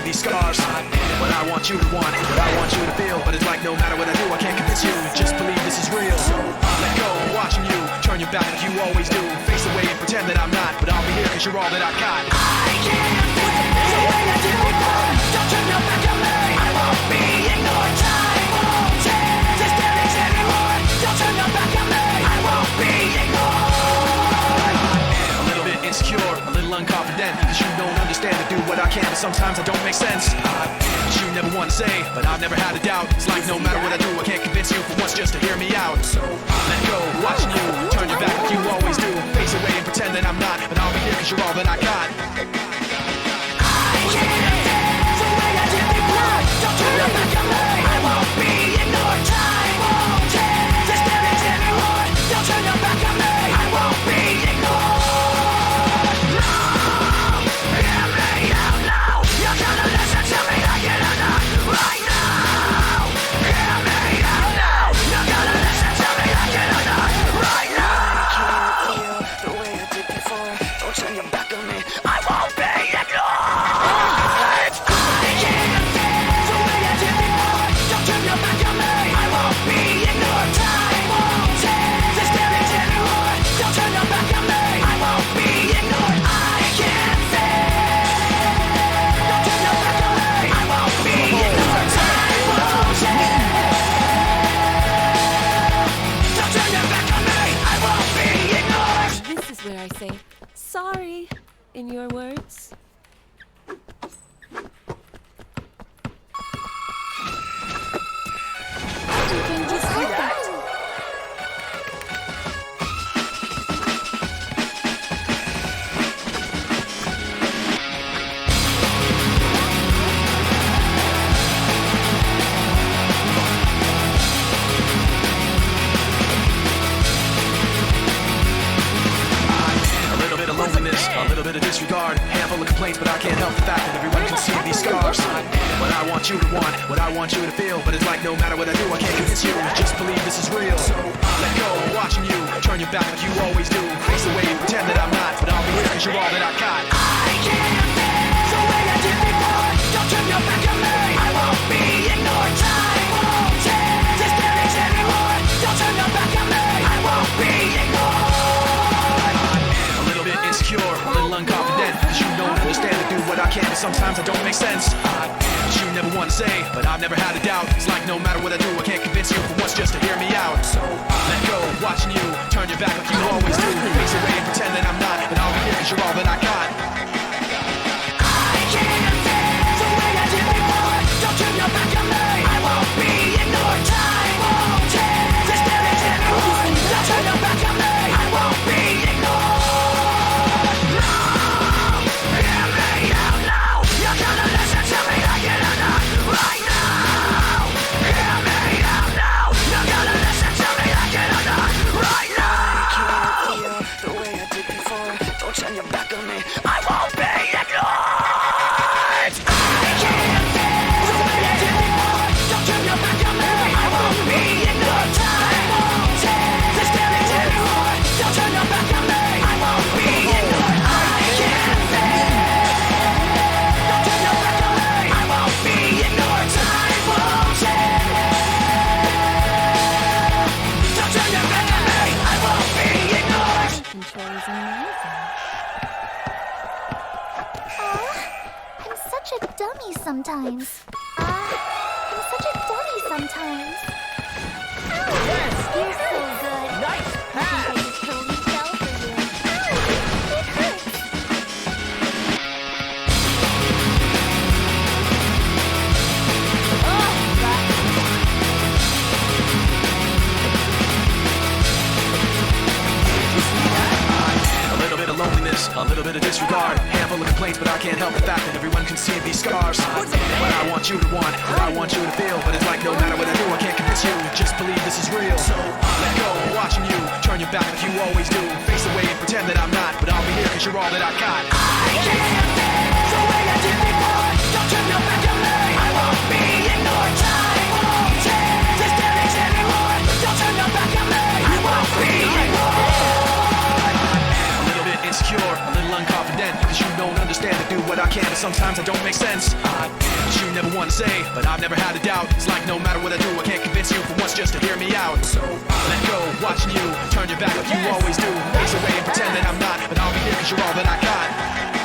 these scars. What I want you to want, what I want you to feel. But it's like no matter what I do, I can't convince you. Just believe this is real. So let go, I'm watching you. Turn your back like you always do. Face away and pretend that I'm not. But I'll be here cause you're all that I got. I can't face the way I did before. Don't turn your back on me. I won't be ignored. Time won't change this damage anymore. Don't turn your back on me. I won't be ignored. A little bit insecure, a little unconfident. Cause you don't understand to do what I can. But sometimes I don't make sense. You never want to say, but I've never had a doubt. It's like no matter what I do, I can't convince you for once just to hear me out. So let go, watching you. Turn your back like you always do. Face away and pretend that I'm not. But I'll be here cause you're all that I got. I can't dance the way I did before. Don't turn your back on me. I won't be ignored. Time won't change this damage anymore. Don't turn your back on me. I won't be ignored. No, hear me out now. You're gonna listen to me again or not. Right now, hear me out now. You're gonna listen to me again or not. Right now. I can't feel the way I did before. Don't turn your back on me. I won't be ignored. I can't dance the way I did before. Don't turn your back on me. I won't be ignored. Time won't change this damage anymore. Don't turn your back on me. I won't be ignored. I can't dance. Don't turn your back on me. I won't be ignored. Time won't change. Don't turn your back on me. I won't be ignored. This is where I say, sorry, in your words. You can just do that. A little bit of loneliness, a little bit of disregard. Handful of complaints, but I can't help the fact that everyone can see these scars. What I want you to want, what I want you to feel. But it's like no matter what I do, I can't convince you. Just believe this is real. So let go, I'm watching you. Turn your back like you always do. Face away and pretend that I'm not. But I'll be here cause you're all that I got. I can't dance the way I did before. Don't turn your back on me. I won't be ignored. Time won't change this damage anymore. Don't turn your back on me. I won't be ignored. A little bit insecure, a little unconfident. Cause you don't understand to do what I can. But sometimes I don't make sense. You never want to say, but I've never had a doubt. It's like no matter what I do, I can't convince you for once just to hear me out. So let go, watching you. Turn your back like you always do. Face away and pretend that I'm not. But I'll be here cause you're all that I got. I can't dance the way I did before. Don't turn your back on me. I won't be ignored. Time won't change this damage anymore. Don't turn your back on me. I won't be ignored. No, hear me out now. You're gonna listen to me again or not. Right now, hear me out now. You're gonna listen to me again or not. Right now. I can't feel the way I did before. Don't turn your back on me. I won't be ignored. I can't dance the way I did before. Don't turn your back on me. I won't be ignored. Time won't change this damage anymore. Don't turn your back on me. I won't be ignored. I can't dance. Don't turn your back on me. I won't be ignored. Time won't change. Don't turn your back on me. I won't be ignored. Control is amazing. I'm such a dummy sometimes. I'm such a dummy sometimes. Yes! You're so good. Nice I pass! just totally fell for you. It hurts. A little bit of loneliness, a little bit of disregard. Handful of complaints, but I can't help the fact that everyone can see these scars. What I want you to want, what I want you to feel. But it's like no matter what I do, I can't convince you. Just believe this is real. So let go, I'm watching you. Turn your back like you always do. Face away and pretend that I'm not. But I'll be here cause you're all that I got. I can't dance the way I did before. Don't turn your back on me. I won't be ignored. Time won't change this damage anymore. Don't turn your back on me. I won't be ignored. A little bit insecure, a little unconfident. Cause you don't understand to do what I can. But sometimes I don't make sense. But you never want to say, but I've never had a doubt. It's like no matter what I do, I can't convince you for once just to hear me out. So let go, watching you turn your back like you always do. Face away and pretend that I'm not, but I'll be here 'cause you're all that I got.